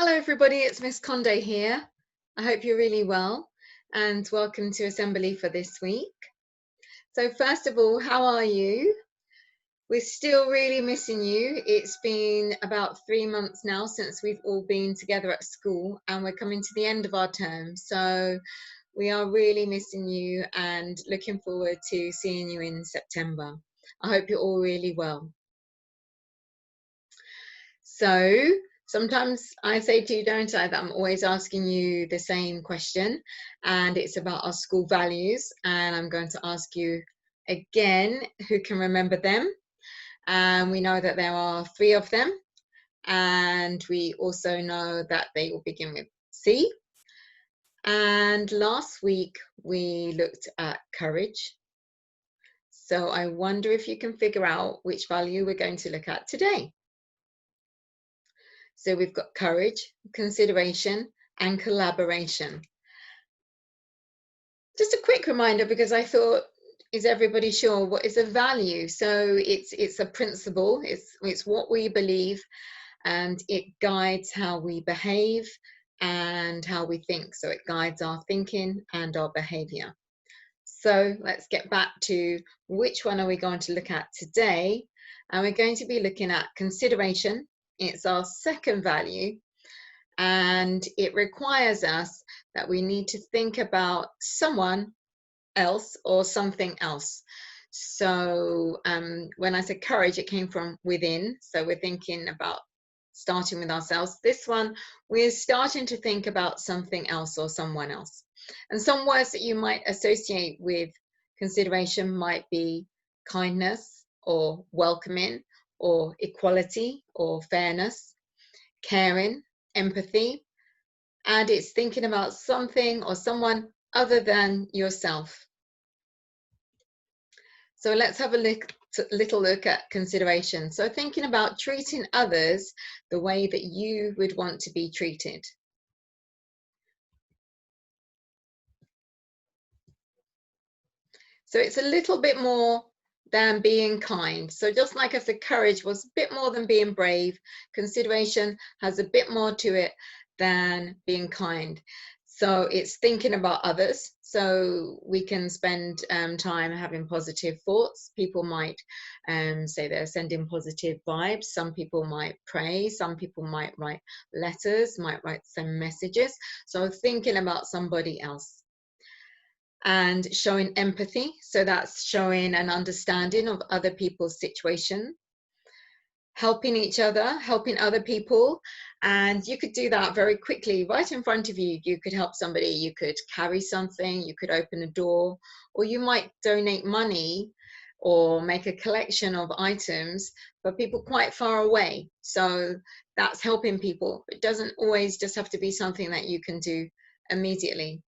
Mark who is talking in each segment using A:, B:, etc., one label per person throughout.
A: Hello everybody, it's Miss Kondo here. I hope you're really well and welcome to Assembly for this week. So first of all, how are you? We're still really missing you. It's been about 3 months now since we've all been together at school and we're coming to the end of our term. So we are really missing you and looking forward to seeing you in September. I hope you're all really well. So sometimes I say to you, don't I, that I'm always asking you the same question, and it's about our school values. And I'm going to ask you again who can remember them. And we know that there are 3 of them, and we also know that they all begin with C. And last week we looked at courage. So I wonder if you can figure out which value we're going to look at today. So we've got courage, consideration, and collaboration. Just a quick reminder, because I thought, is everybody sure what is a value? So it's a principle, it's what we believe, and it guides how we behave and how we think. So it guides our thinking and our behavior. So let's get back to which one are we going to look at today? And we're going to be looking at consideration. It's our second value, and it requires us that we need to think about someone else or something else. So when I said courage, it came from within. So we're thinking about starting with ourselves. This one, we're starting to think about something else or someone else. And some words that you might associate with consideration might be kindness or welcoming or equality or fairness, caring, empathy, and it's thinking about something or someone other than yourself. So let's have a little look at consideration. So thinking about treating others the way that you would want to be treated. So it's a little bit more than being kind. So just like I said, courage was a bit more than being brave. Consideration has a bit more to it than being kind. So it's thinking about others. So we can spend time having positive thoughts. People might say they're sending positive vibes. Some people might pray. Some people might write letters, might write some messages. So thinking about somebody else. And showing empathy. So that's showing an understanding of other people's situation. Helping each other, helping other people. And you could do that very quickly right in front of you. You could help somebody, you could carry something, you could open a door, or you might donate money or make a collection of items for people quite far away. So that's helping people. It doesn't always just have to be something that you can do immediately.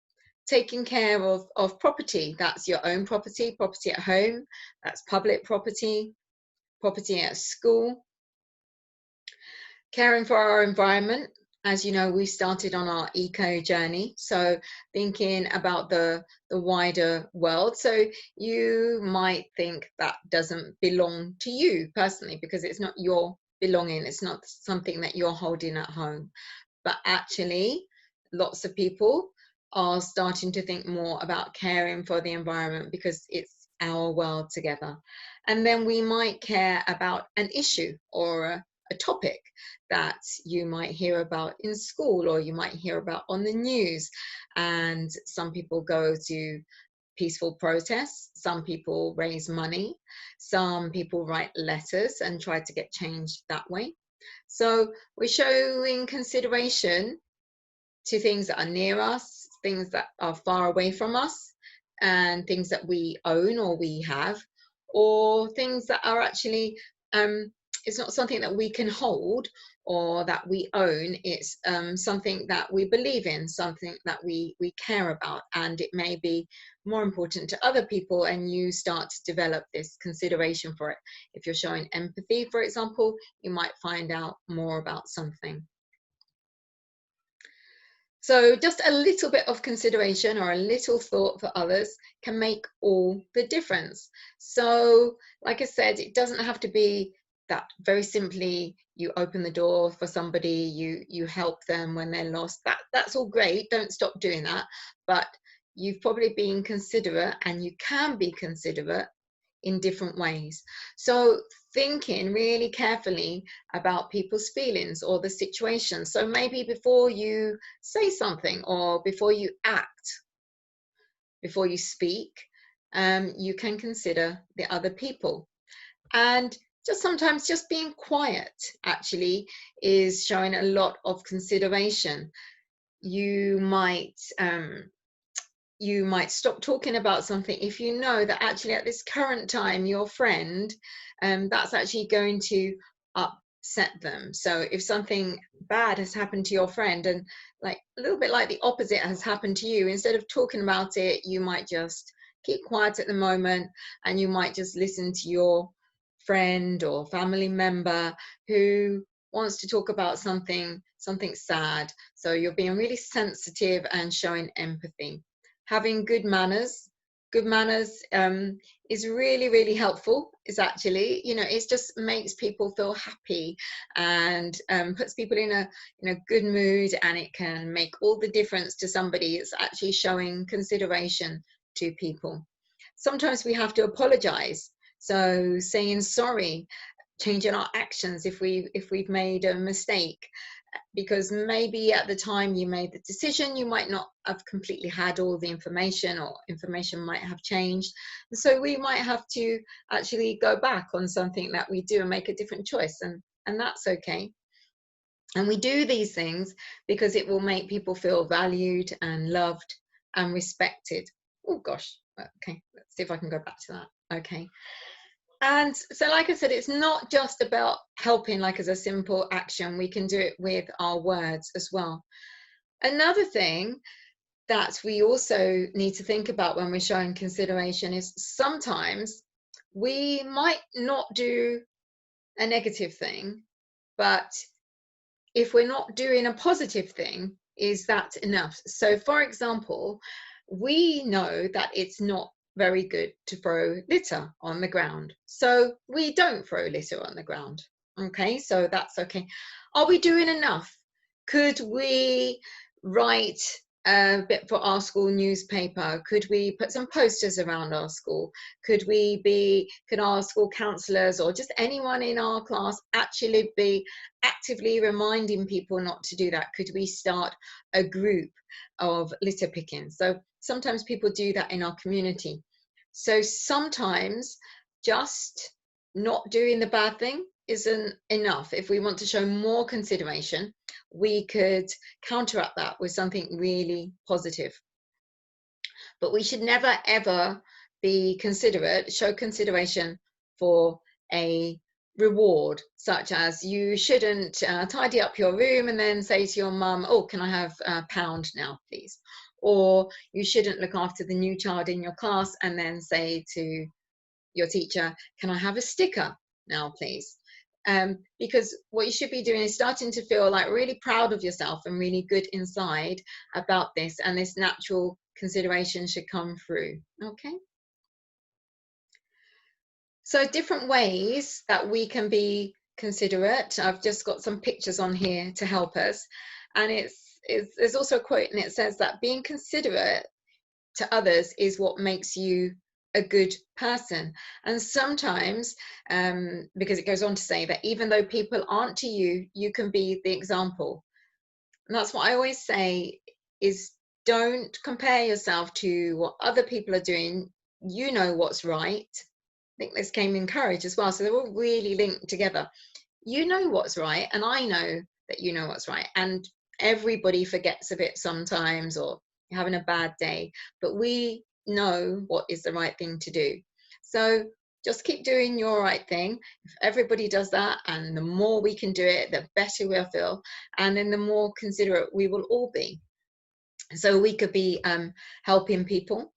A: Taking care of property, that's your own property, property at home, that's public property, property at school. Caring for our environment. As you know, we started on our eco journey, so thinking about the wider world. So you might think that doesn't belong to you personally because it's not your belonging, it's not something that you're holding at home. But actually, lots of people are starting to think more about caring for the environment because it's our world together. And then we might care about an issue or a topic that you might hear about in school or you might hear about on the news. And some people go to peaceful protests, some people raise money, some people write letters and try to get change that way. So we're showing consideration to things that are near us, things that are far away from us, and things that we own or we have, or things that are actually, it's not something that we can hold or that we own. It's something that we believe in, something that we care about, and it may be more important to other people, and you start to develop this consideration for it. If you're showing empathy, for example, you might find out more about something. So just a little bit of consideration or a little thought for others can make all the difference. So like I said, it doesn't have to be that very simply you open the door for somebody, you help them when they're lost. That's all great. Don't stop doing that. But you've probably been considerate, and you can be considerate in different ways. So thinking really carefully about people's feelings or the situation. So maybe before you say something, or before you act, before you speak, you can consider the other people. And just sometimes just being quiet actually is showing a lot of consideration. You might stop talking about something if you know that actually at this current time your friend, that's actually going to upset them. So if something bad has happened to your friend, and like a little bit like the opposite has happened to you, instead of talking about it, you might just keep quiet at the moment, and you might just listen to your friend or family member who wants to talk about something sad. So you're being really sensitive and showing empathy. Having good manners, is really, really helpful. It's actually, it just makes people feel happy, and puts people in a good mood, and it can make all the difference to somebody. It's actually showing consideration to people. Sometimes we have to apologize, so saying sorry, changing our actions if we've made a mistake, because maybe at the time you made the decision, you might not have completely had all the information, or information might have changed. And so we might have to actually go back on something that we do and make a different choice, and that's okay. And we do these things because it will make people feel valued and loved and respected. Oh gosh, okay, let's see if I can go back to that. Okay. And so, like I said, it's not just about helping, like as a simple action. We can do it with our words as well. Another thing that we also need to think about when we're showing consideration is sometimes we might not do a negative thing, but if we're not doing a positive thing, is that enough? So, for example, we know that it's not very good to throw litter on the ground. So we don't throw litter on the ground. Okay, so that's okay. Are we doing enough? Could we write a bit for our school newspaper? Could we put some posters around our school? Could our school counsellors, or just anyone in our class, actually be actively reminding people not to do that? Could we start a group of litter picking? So sometimes people do that in our community. So sometimes just not doing the bad thing isn't enough. If we want to show more consideration, we could counteract that with something really positive. But we should never ever show consideration for a reward, such as you shouldn't tidy up your room and then say to your mum, oh, can I have £1 now, please? Or you shouldn't look after the new child in your class and then say to your teacher, can I have a sticker now, please? Because what you should be doing is starting to feel like really proud of yourself and really good inside about this, and this natural consideration should come through. Okay. So different ways that we can be considerate. I've just got some pictures on here to help us. And there's also a quote, and it says that being considerate to others is what makes you a good person. And sometimes, because it goes on to say that even though people aren't to you, you can be the example. And that's what I always say, is don't compare yourself to what other people are doing. You know what's right. I think this came in courage as well. So they're all really linked together. You know what's right, and I know that you know what's right. And everybody forgets a bit sometimes, or having a bad day, but we know what is the right thing to do. So just keep doing your right thing. If everybody does that, and the more we can do it, the better we'll feel, and then the more considerate we will all be. So we could be helping people.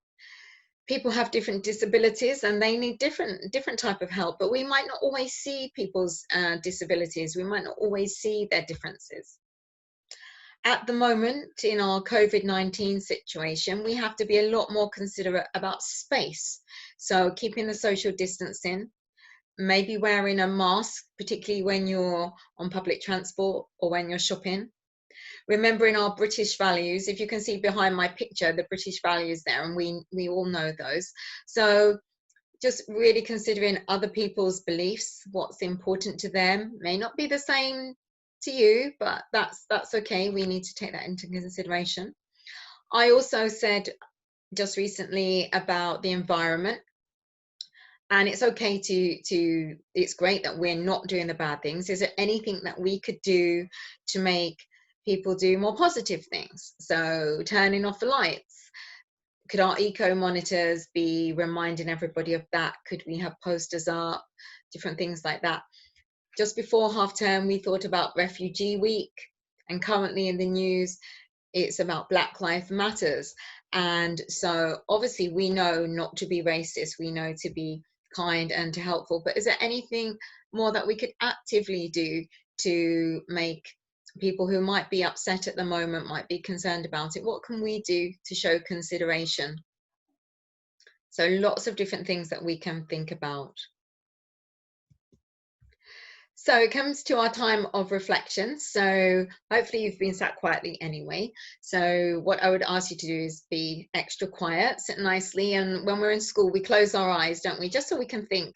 A: People have different disabilities, and they need different type of help, but we might not always see people's disabilities. We might not always see their differences. At the moment, in our COVID-19 situation, we have to be a lot more considerate about space. So keeping the social distancing, maybe wearing a mask, particularly when you're on public transport or when you're shopping. Remembering our British values. If you can see behind my picture, the British values there, and we all know those. So just really considering other people's beliefs, what's important to them may not be the same to you, but that's okay. We need to take that into consideration. I also said just recently about the environment, and it's okay to it's great that we're not doing the bad things. Is there anything that we could do to make people do more positive things? So turning off the lights, could our eco monitors be reminding everybody of that? Could we have posters up, different things like that? Just before half term, we thought about Refugee Week, and currently in the news, it's about Black Lives Matters. And so obviously we know not to be racist, we know to be kind and to helpful, but is there anything more that we could actively do to make people who might be upset at the moment, might be concerned about it? What can we do to show consideration? So lots of different things that we can think about. So it comes to our time of reflection. So hopefully you've been sat quietly anyway. So what I would ask you to do is be extra quiet, sit nicely. And when we're in school, we close our eyes, don't we? Just so we can think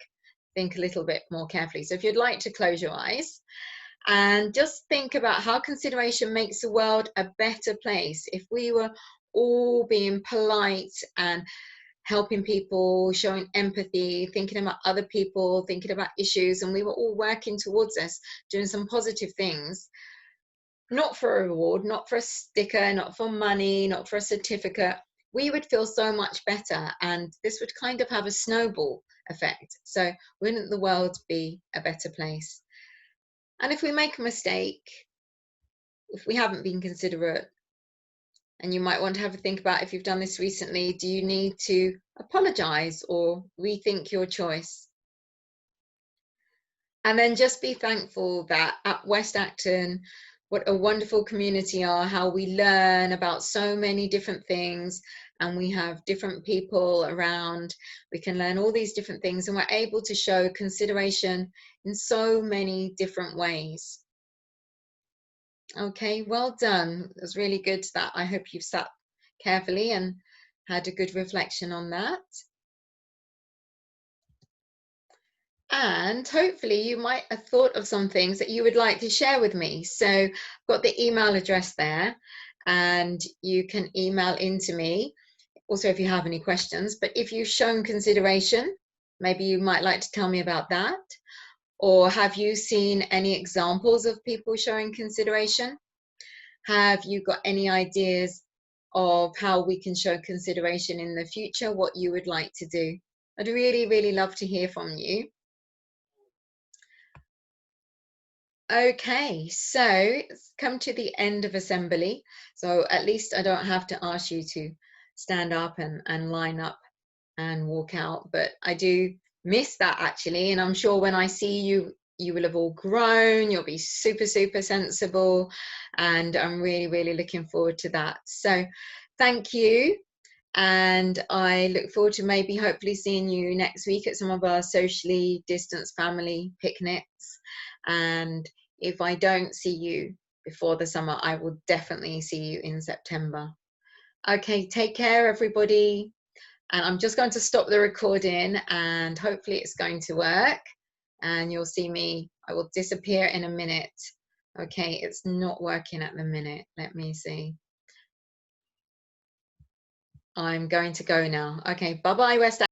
A: a little bit more carefully. So if you'd like to close your eyes and just think about how consideration makes the world a better place. If we were all being polite and helping people, showing empathy, thinking about other people, thinking about issues, and we were all working towards this, doing some positive things, not for a reward, not for a sticker, not for money, not for a certificate, we would feel so much better, and this would kind of have a snowball effect. So wouldn't the world be a better place? And if we make a mistake, if we haven't been considerate, and you might want to have a think about, if you've done this recently, do you need to apologize or rethink your choice? And then just be thankful that at West Acton, what a wonderful community are, how we learn about so many different things, and we have different people around. We can learn all these different things, and we're able to show consideration in so many different ways. Okay, well done. It was really good that I hope you've sat carefully and had a good reflection on that. And hopefully you might have thought of some things that you would like to share with me. So I've got the email address there, and you can email into me. Also, if you have any questions, but if you've shown consideration, maybe you might like to tell me about that. Or have you seen any examples of people showing consideration? Have you got any ideas of how we can show consideration in the future, what you would like to do? I'd really, really love to hear from you. Okay, so it's come to the end of assembly. So at least I don't have to ask you to stand up and line up and walk out, but I do miss that actually. And I'm sure when I see you, you will have all grown, you'll be super, super sensible. And I'm really, really looking forward to that. So thank you. And I look forward to maybe hopefully seeing you next week at some of our socially distanced family picnics. And if I don't see you before the summer, I will definitely see you in September. Okay, take care, everybody. And I'm just going to stop the recording, and hopefully it's going to work. And you'll see me, I will disappear in a minute. Okay, it's not working at the minute. Let me see. I'm going to go now. Okay, bye-bye, West.